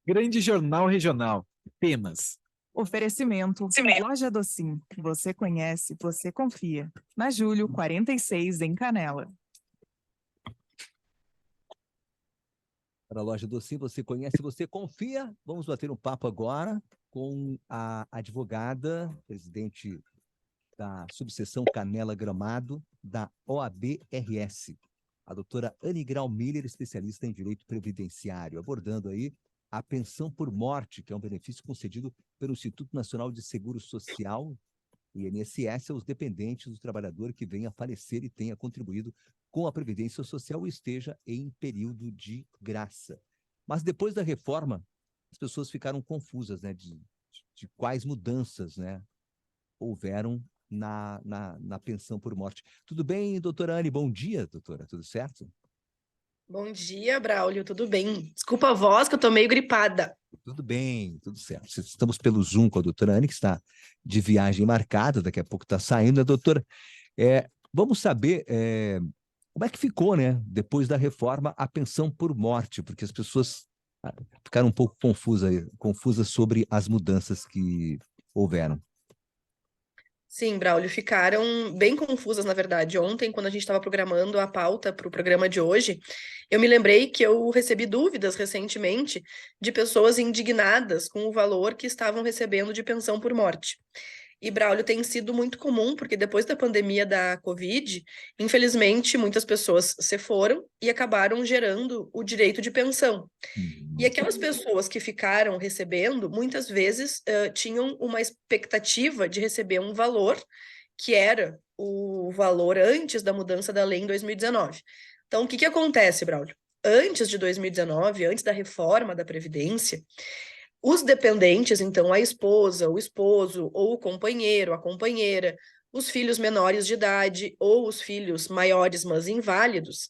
Grande Jornal Regional. Temas. Oferecimento. Loja Docim. Você conhece, você confia. Na Júlio 46, em Canela. Para a Loja Docim, você conhece, você confia. Vamos bater um papo agora com a advogada, presidente da subseção Canela Gramado, da OAB-RS, a doutora Anne Grau Miller, especialista em direito previdenciário, abordando aí a pensão por morte, que é um benefício concedido pelo Instituto Nacional de Seguro Social, INSS, aos dependentes do trabalhador que venha a falecer e tenha contribuído com a Previdência Social e esteja em período de graça. Mas depois da reforma, as pessoas ficaram confusas, né, de quais mudanças, né, houveram na pensão por morte. Tudo bem, doutora Anne? Bom dia, doutora. Tudo certo? Bom dia, Braulio. Tudo bem? Desculpa a voz, que eu tô meio gripada. Tudo bem, tudo certo. Estamos pelo Zoom com a doutora Anne, que está de viagem marcada, daqui a pouco está saindo, né, doutora? Vamos saber como é que ficou, né, depois da reforma, a pensão por morte, porque as pessoas ficaram um pouco confusas sobre as mudanças que houveram. Sim, Braulio, ficaram bem confusas, na verdade. Ontem, quando a gente estava programando a pauta para o programa de hoje, eu me lembrei que eu recebi dúvidas recentemente de pessoas indignadas com o valor que estavam recebendo de pensão por morte. E, Braulio, tem sido muito comum, porque depois da pandemia da Covid, infelizmente, muitas pessoas se foram e acabaram gerando o direito de pensão. E aquelas pessoas que ficaram recebendo, muitas vezes tinham uma expectativa de receber um valor que era o valor antes da mudança da lei em 2019. Então, o que acontece, Braulio? Antes de 2019, antes da reforma da Previdência, os dependentes, então a esposa, o esposo, ou o companheiro, a companheira, os filhos menores de idade ou os filhos maiores, mas inválidos,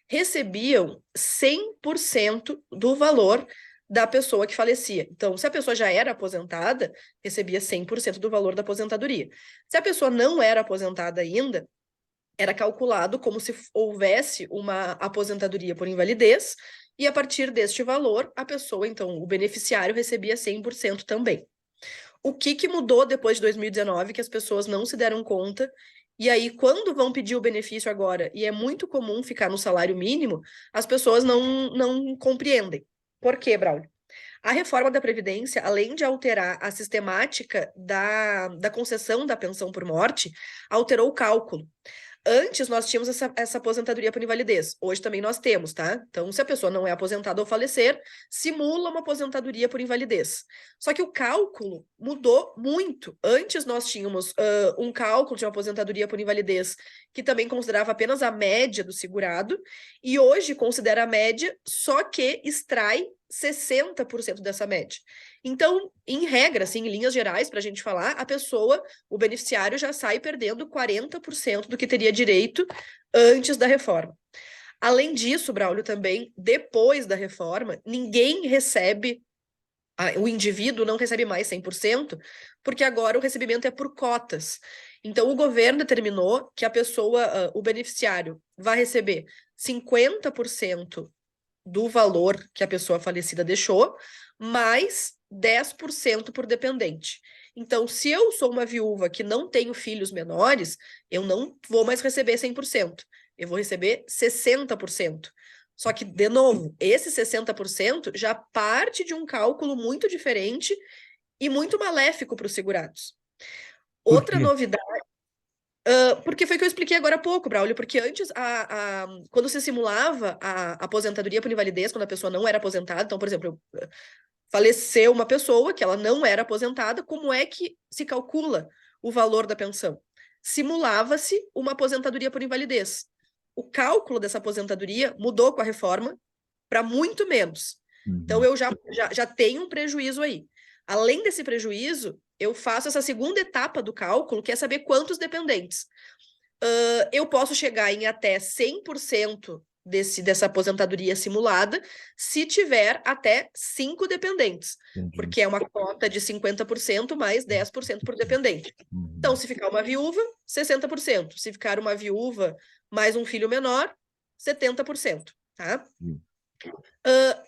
recebiam 100% do valor da pessoa que falecia. Então, se a pessoa já era aposentada, recebia 100% do valor da aposentadoria. Se a pessoa não era aposentada ainda, era calculado como se houvesse uma aposentadoria por invalidez, e a partir deste valor, a pessoa, então, o beneficiário recebia 100% também. O que mudou depois de 2019 que as pessoas não se deram conta? E aí, quando vão pedir o benefício agora, e é muito comum ficar no salário mínimo, as pessoas não compreendem. Por quê, Braulio? A reforma da Previdência, além de alterar a sistemática da concessão da pensão por morte, alterou o cálculo. Antes nós tínhamos essa aposentadoria por invalidez. Hoje também nós temos, tá? Então, se a pessoa não é aposentada ou falecer, simula uma aposentadoria por invalidez. Só que o cálculo mudou muito. Antes nós tínhamos um cálculo de uma aposentadoria por invalidez que também considerava apenas a média do segurado, e hoje considera a média, só que extrai 60% dessa média. Então, em regra, assim, em linhas gerais, para a gente falar, a pessoa, o beneficiário já sai perdendo 40% do que teria direito antes da reforma. Além disso, Braulio, também, depois da reforma, ninguém recebe, o indivíduo não recebe mais 100%, porque agora o recebimento é por cotas. Então, o governo determinou que a pessoa, o beneficiário, vai receber 50% do valor que a pessoa falecida deixou, mais 10% por dependente. Então, se eu sou uma viúva que não tenho filhos menores, eu não vou mais receber 100%. Eu vou receber 60%. Só que, de novo, esse 60% já parte de um cálculo muito diferente e muito maléfico para os segurados. Outra novidade, porque foi o que eu expliquei agora há pouco, Braulio, porque antes, quando se simulava a aposentadoria por invalidez, quando a pessoa não era aposentada, então, por exemplo, faleceu uma pessoa que ela não era aposentada, como é que se calcula o valor da pensão? Simulava-se uma aposentadoria por invalidez. O cálculo dessa aposentadoria mudou com a reforma para muito menos. Então, eu já tenho um prejuízo aí. Além desse prejuízo, eu faço essa segunda etapa do cálculo, que é saber quantos dependentes. Eu posso chegar em até 100% dessa aposentadoria simulada, se tiver até 5 dependentes. Entendi. Porque é uma cota de 50% mais 10% por dependente. Então, se ficar uma viúva, 60%. Se ficar uma viúva mais um filho menor, 70%. Tá?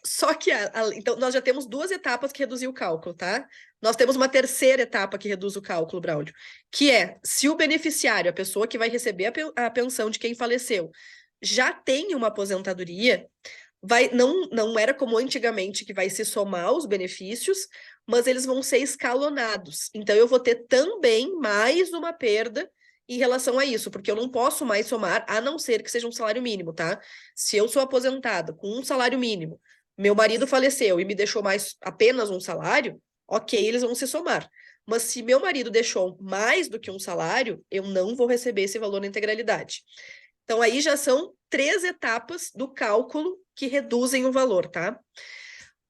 Só que, então, nós já temos 2 etapas que reduzem o cálculo, tá? Nós temos uma terceira etapa que reduz o cálculo, Braulio, que é se o beneficiário, a pessoa que vai receber a pensão de quem faleceu, já tem uma aposentadoria, não era como antigamente que vai se somar os benefícios, mas eles vão ser escalonados. Então, eu vou ter também mais uma perda em relação a isso, porque eu não posso mais somar, a não ser que seja um salário mínimo, tá? Se eu sou aposentada com um salário mínimo, meu marido faleceu e me deixou mais apenas um salário, ok, eles vão se somar. Mas se meu marido deixou mais do que um salário, eu não vou receber esse valor na integralidade. Então, aí já são 3 etapas do cálculo que reduzem o valor, tá?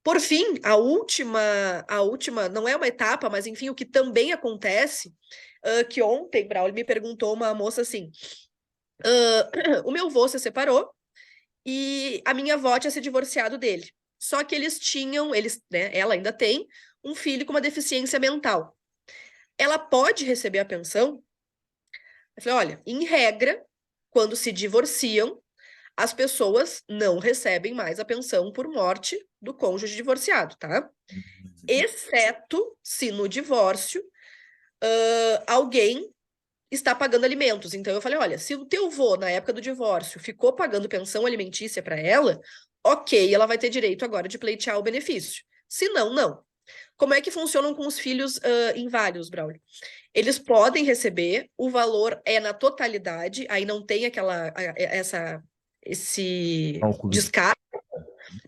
Por fim, a última, não é uma etapa, mas enfim, o que também acontece, que ontem, Braulio, me perguntou uma moça assim, o meu avô se separou e a minha avó tinha se divorciado dele. Só que ela ainda tem um filho com uma deficiência mental. Ela pode receber a pensão? Eu falei, olha, em regra, quando se divorciam, as pessoas não recebem mais a pensão por morte do cônjuge divorciado, tá? Exceto se no divórcio alguém está pagando alimentos. Então eu falei, olha, se o teu vô, na época do divórcio, ficou pagando pensão alimentícia para ela, ok, ela vai ter direito agora de pleitear o benefício. Se não, não. Como é que funcionam com os filhos inválidos, Braulio? Eles podem receber, o valor é na totalidade, aí não tem esse Cálculo. descarte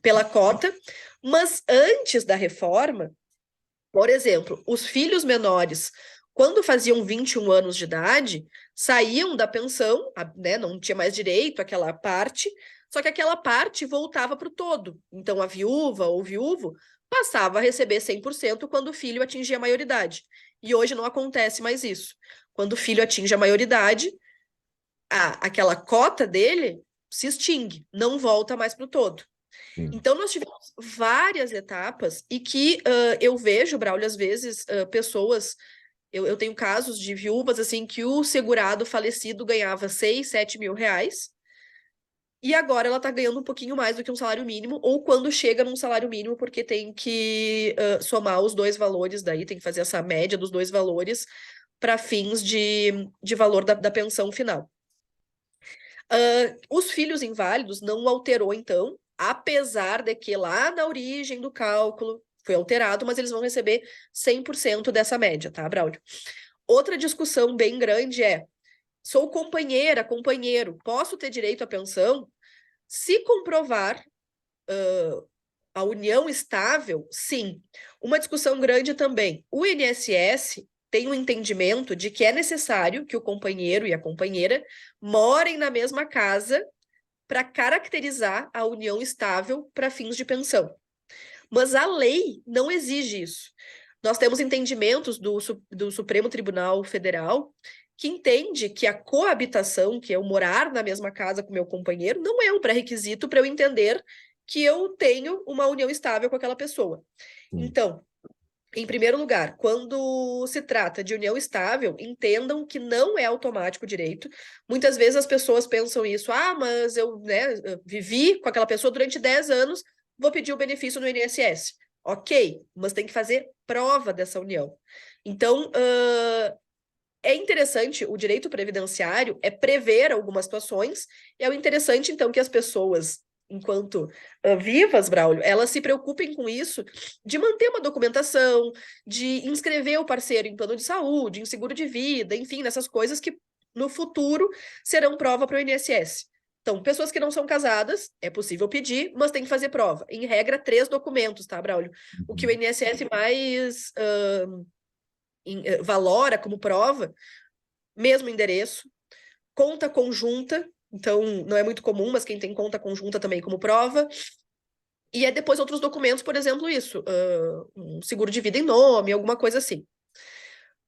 pela cota, mas antes da reforma, por exemplo, os filhos menores, quando faziam 21 anos de idade, saíam da pensão, né, não tinha mais direito àquela parte, só que aquela parte voltava para o todo. Então, a viúva ou viúvo passava a receber 100% quando o filho atingia a maioridade. E hoje não acontece mais isso. Quando o filho atinge a maioridade, aquela cota dele se extingue, não volta mais para o todo. Sim. Então, nós tivemos várias etapas e que eu vejo, Braulio, às vezes, pessoas... Eu tenho casos de viúvas, assim, que o segurado falecido ganhava 6, 7 mil reais e agora ela tá ganhando um pouquinho mais do que um salário mínimo, ou quando chega num salário mínimo, porque tem que somar os 2 valores, daí tem que fazer essa média dos 2 valores para fins de valor da pensão final. Os filhos inválidos não alterou, então, apesar de que lá na origem do cálculo foi alterado, mas eles vão receber 100% dessa média, tá, Braulio? Outra discussão bem grande é, sou companheira, companheiro, posso ter direito à pensão? Se comprovar a união estável, sim. Uma discussão grande também. O INSS tem um entendimento de que é necessário que o companheiro e a companheira morem na mesma casa para caracterizar a união estável para fins de pensão. Mas a lei não exige isso. Nós temos entendimentos do Supremo Tribunal Federal que entende que a coabitação, que é o morar na mesma casa com meu companheiro, não é um pré-requisito para eu entender que eu tenho uma união estável com aquela pessoa. Então, em primeiro lugar, quando se trata de união estável, entendam que não é automático o direito. Muitas vezes as pessoas pensam isso, mas eu vivi com aquela pessoa durante 10 anos, vou pedir o benefício no INSS. Ok, mas tem que fazer prova dessa união. Então, é interessante, o direito previdenciário é prever algumas situações, e é interessante, então, que as pessoas, enquanto vivas, Braulio, elas se preocupem com isso, de manter uma documentação, de inscrever o parceiro em plano de saúde, em seguro de vida, enfim, nessas coisas que no futuro serão prova para o INSS. Então, pessoas que não são casadas, é possível pedir, mas tem que fazer prova. Em regra, 3 documentos, tá, Braulio? O que o INSS mais valora como prova, mesmo endereço, conta conjunta, então não é muito comum, mas quem tem conta conjunta também como prova, e depois outros documentos, por exemplo, isso, um seguro de vida em nome, alguma coisa assim.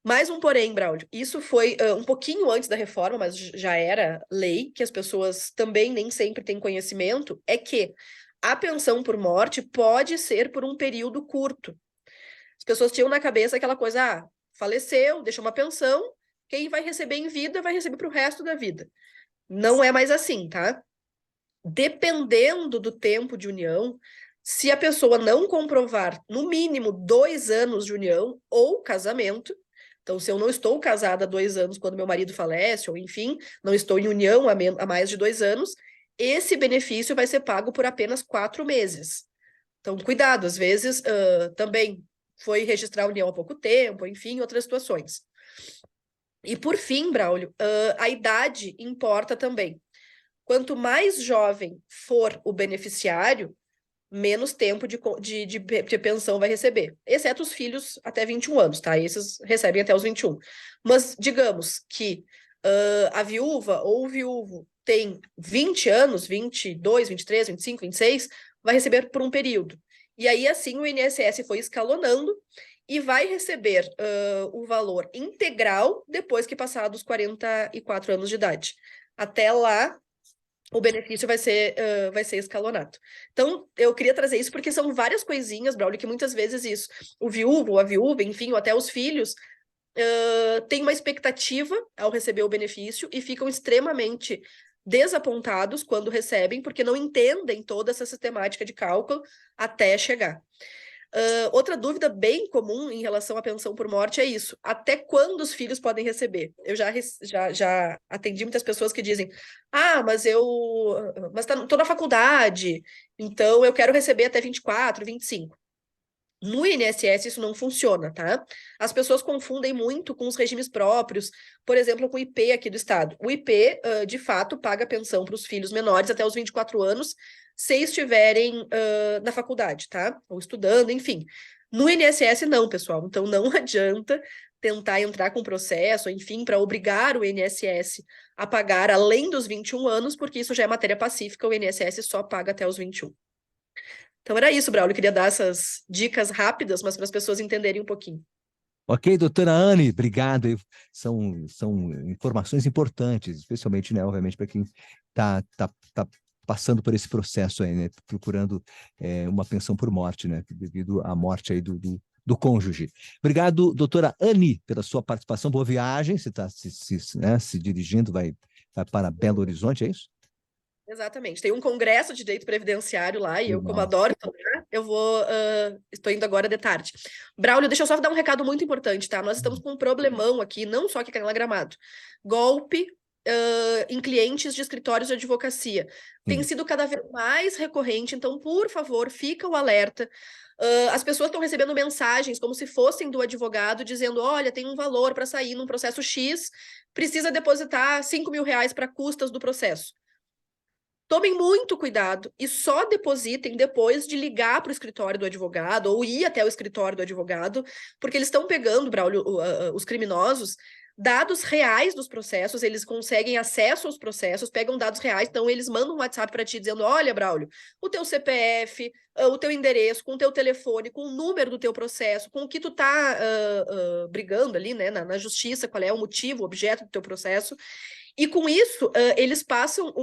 Mais um porém, Braulio, isso foi um pouquinho antes da reforma, mas já era lei, que as pessoas também nem sempre têm conhecimento, é que a pensão por morte pode ser por um período curto. As pessoas tinham na cabeça aquela coisa, faleceu, deixou uma pensão, quem vai receber em vida vai receber para o resto da vida. Não é mais assim, tá? dependendo do tempo de união, se a pessoa não comprovar no mínimo 2 anos de união ou casamento, então se eu não estou casada há 2 anos quando meu marido falece, ou enfim, não estou em união há mais de 2 anos, esse benefício vai ser pago por apenas 4 meses. Então, cuidado, às vezes também foi registrar a união há pouco tempo, enfim, outras situações. E por fim, Braulio, a idade importa também. Quanto mais jovem for o beneficiário, menos tempo de pensão vai receber, exceto os filhos até 21 anos, tá? Esses recebem até os 21. Mas digamos que a viúva ou o viúvo tem 20 anos, 22, 23, 25, 26, vai receber por um período. E aí, assim, o INSS foi escalonando e vai receber o valor integral depois que passar dos 44 anos de idade. Até lá, o benefício vai ser escalonado. Então, eu queria trazer isso porque são várias coisinhas, Braulio, que muitas vezes isso, o viúvo, a viúva, enfim, ou até os filhos, têm uma expectativa ao receber o benefício e ficam extremamente desapontados quando recebem, porque não entendem toda essa sistemática de cálculo até chegar. Outra dúvida bem comum em relação à pensão por morte é isso. Até quando os filhos podem receber? Eu já atendi muitas pessoas que dizem, mas tô na faculdade, então eu quero receber até 24, 25. No INSS isso não funciona, tá? As pessoas confundem muito com os regimes próprios, por exemplo, com o IP aqui do estado. O IP, de fato, paga pensão para os filhos menores até os 24 anos, se estiverem na faculdade, tá? Ou estudando, enfim. No INSS não, pessoal. Então não adianta tentar entrar com processo, enfim, para obrigar o INSS a pagar além dos 21 anos, porque isso já é matéria pacífica, o INSS só paga até os 21. Então era isso, Braulio. Eu queria dar essas dicas rápidas, mas para as pessoas entenderem um pouquinho. Ok, doutora Anne, obrigado. São informações importantes, especialmente, né, obviamente, para quem está passando por esse processo aí, né, procurando uma pensão por morte, né, devido à morte aí do cônjuge. Obrigado, doutora Anne, pela sua participação. Boa viagem. Você está se dirigindo, vai para Belo Horizonte, é isso? Exatamente. Tem um congresso de direito previdenciário lá, e eu, como adoro estudar, estou indo agora de tarde. Braulio, deixa eu só dar um recado muito importante, tá? Nós estamos com um problemão aqui, não só aqui em Canela Gramado. Golpe em clientes de escritórios de advocacia. Tem sido cada vez mais recorrente, então, por favor, fica o alerta. As pessoas estão recebendo mensagens como se fossem do advogado, dizendo, olha, tem um valor para sair num processo X, precisa depositar R$5.000 para custas do processo. Tomem muito cuidado e só depositem depois de ligar para o escritório do advogado ou ir até o escritório do advogado, porque eles estão pegando, Braulio, os criminosos, dados reais dos processos, eles conseguem acesso aos processos, pegam dados reais, então eles mandam um WhatsApp para ti dizendo, olha, Braulio, o teu CPF, o teu endereço, com o teu telefone, com o número do teu processo, com o que tu tá brigando ali, né, na justiça, qual é o motivo, o objeto do teu processo, e com isso eles passam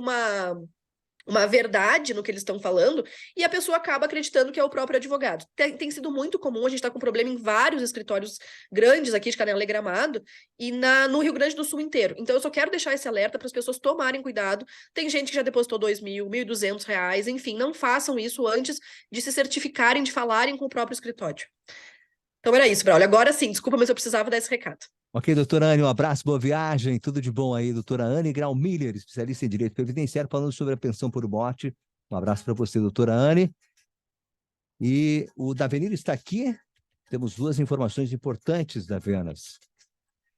uma verdade no que eles estão falando, e a pessoa acaba acreditando que é o próprio advogado. Tem sido muito comum, a gente está com problema em vários escritórios grandes aqui de Canela e Gramado, e no Rio Grande do Sul inteiro. Então eu só quero deixar esse alerta para as pessoas tomarem cuidado. Tem gente que já depositou R$2.000, R$1.200, enfim, não façam isso antes de se certificarem, de falarem com o próprio escritório. Então era isso, Braulio. Agora sim, desculpa, mas eu precisava dar esse recado. Ok, doutora Anne, um abraço, boa viagem, tudo de bom aí, doutora Anne Graumiller, especialista em Direito Previdenciário, falando sobre a pensão por morte. Um abraço para você, doutora Anne. E o Davenir está aqui, temos 2 informações importantes, Davenas.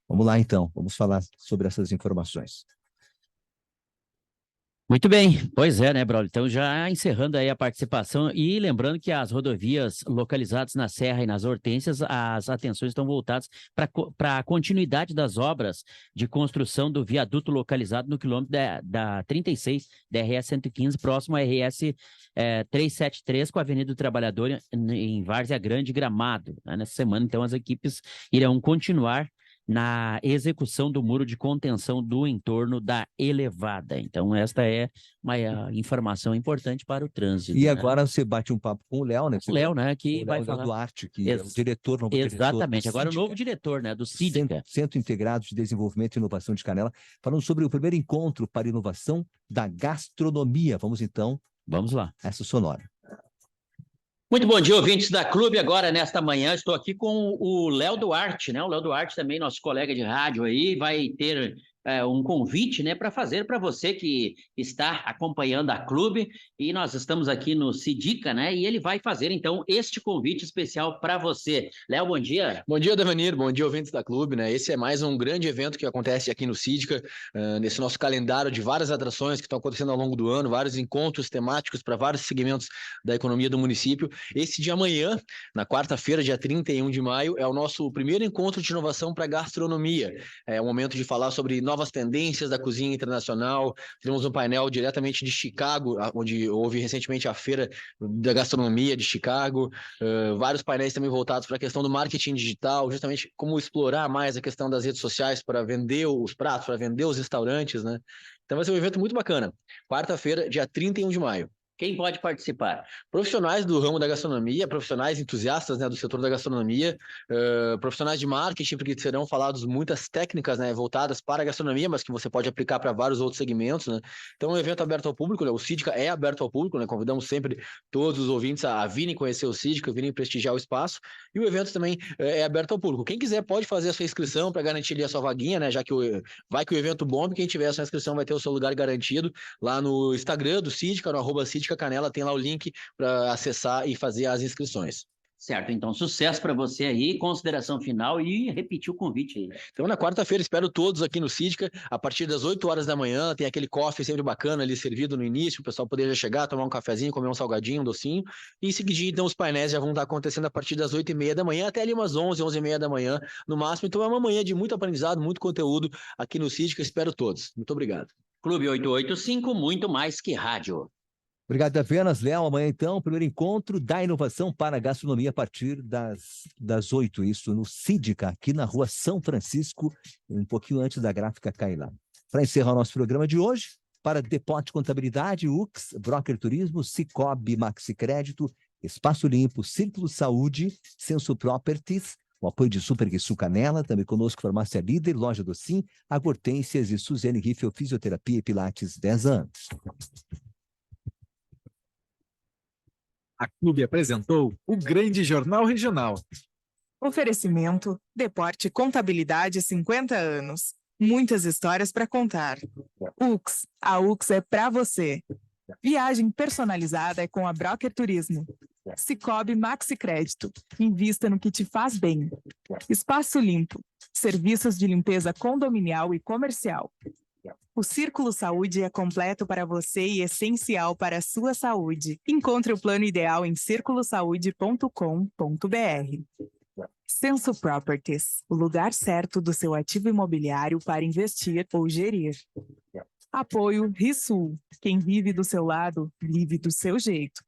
Vamos lá, então, vamos falar sobre essas informações. Muito bem, pois é, né, Braulio? Então, já encerrando aí a participação e lembrando que as rodovias localizadas na Serra e nas Hortênsias, as atenções estão voltadas para a continuidade das obras de construção do viaduto localizado no quilômetro da 36, da RS 115, próximo à RS 373, com a Avenida do Trabalhador em Várzea Grande, Gramado, né? Nessa semana, então, as equipes irão continuar na execução do muro de contenção do entorno da elevada. Então, esta é uma informação importante para o trânsito. E né? agora você bate um papo com o Léo, né? O Léo, né, que O vai Léo falar. Duarte, que é o diretor, novo Exatamente, diretor agora o do novo diretor, né, do Sídica. Centro Integrado de Desenvolvimento e Inovação de Canela, falando sobre o primeiro encontro para inovação da gastronomia. Vamos então Vamos lá. a essa sonora. Muito bom dia, ouvintes da Clube. Agora, nesta manhã, estou aqui com o Léo Duarte, né? O Léo Duarte também, nosso colega de rádio aí, vai ter um convite, né, para fazer para você que está acompanhando a Clube. E nós estamos aqui no Sídica, né? E ele vai fazer, então, este convite especial para você. Léo, bom dia. Bom dia, Devanir. Bom dia, ouvintes da Clube, né? Esse é mais um grande evento que acontece aqui no Sídica, nesse nosso calendário de várias atrações que estão acontecendo ao longo do ano, vários encontros temáticos para vários segmentos da economia do município. Esse de amanhã, na quarta-feira, dia 31 de maio, é o nosso primeiro encontro de inovação para gastronomia. É o momento de falar sobre novas tendências da cozinha internacional. Temos um painel diretamente de Chicago, onde houve recentemente a Feira da Gastronomia de Chicago. Vários painéis também voltados para a questão do marketing digital, justamente como explorar mais a questão das redes sociais para vender os pratos, para vender os restaurantes, né? Então vai ser um evento muito bacana. Quarta-feira, dia 31 de maio. Quem pode participar? Profissionais do ramo da gastronomia, profissionais entusiastas, né, do setor da gastronomia, profissionais de marketing, porque serão falados muitas técnicas, né, voltadas para a gastronomia, mas que você pode aplicar para vários outros segmentos, né? Então, é um evento aberto ao público, né? O Sídica é aberto ao público, né? Convidamos sempre todos os ouvintes a virem conhecer o Sídica, virem prestigiar o espaço, e o evento também é aberto ao público. Quem quiser pode fazer a sua inscrição para garantir ali a sua vaguinha, né? Já que vai que o evento bombe, quem tiver a sua inscrição vai ter o seu lugar garantido lá no Instagram do Sídica, no @Sídica Canela, tem lá o link para acessar e fazer as inscrições. Certo, então sucesso para você aí, consideração final e repetir o convite aí. Então, na quarta-feira, espero todos aqui no Sídica, a partir das 8 horas da manhã, tem aquele coffee sempre bacana ali servido no início, o pessoal poder já chegar, tomar um cafezinho, comer um salgadinho, um docinho, e em seguida, então, os painéis já vão estar acontecendo a partir das 8h30 da manhã, até ali umas 11, 11h30 da manhã, no máximo. Então, é uma manhã de muito aprendizado, muito conteúdo aqui no Sídica, espero todos. Muito obrigado. Clube 885, muito mais que rádio. Obrigado, Apenas, Léo. Amanhã, então, o primeiro encontro da inovação para a gastronomia a partir das 8, isso no Sídica, aqui na rua São Francisco, um pouquinho antes da gráfica cair lá. Para encerrar o nosso programa de hoje, para Depote Contabilidade, UX, Broker Turismo, Cicobi, Maxi Crédito, Espaço Limpo, Círculo Saúde, Senso Properties, o apoio de Super Guiçu Canela, também conosco Farmácia Líder, Loja do Sim, Agortências e Suzane Riffel, Fisioterapia e Pilates, 10 anos. A Clube apresentou o Grande Jornal Regional. Oferecimento, Deporte Contabilidade 50 anos. Muitas histórias para contar. UX, a UX é para você. Viagem personalizada é com a Broker Turismo. Cicobi Maxi Crédito. Invista no que te faz bem. Espaço Limpo. Serviços de limpeza condominial e comercial. O Círculo Saúde é completo para você e essencial para a sua saúde. Encontre o plano ideal em circulosaude.com.br. Senso Properties, o lugar certo do seu ativo imobiliário para investir ou gerir. Apoio Risul. Quem vive do seu lado, vive do seu jeito.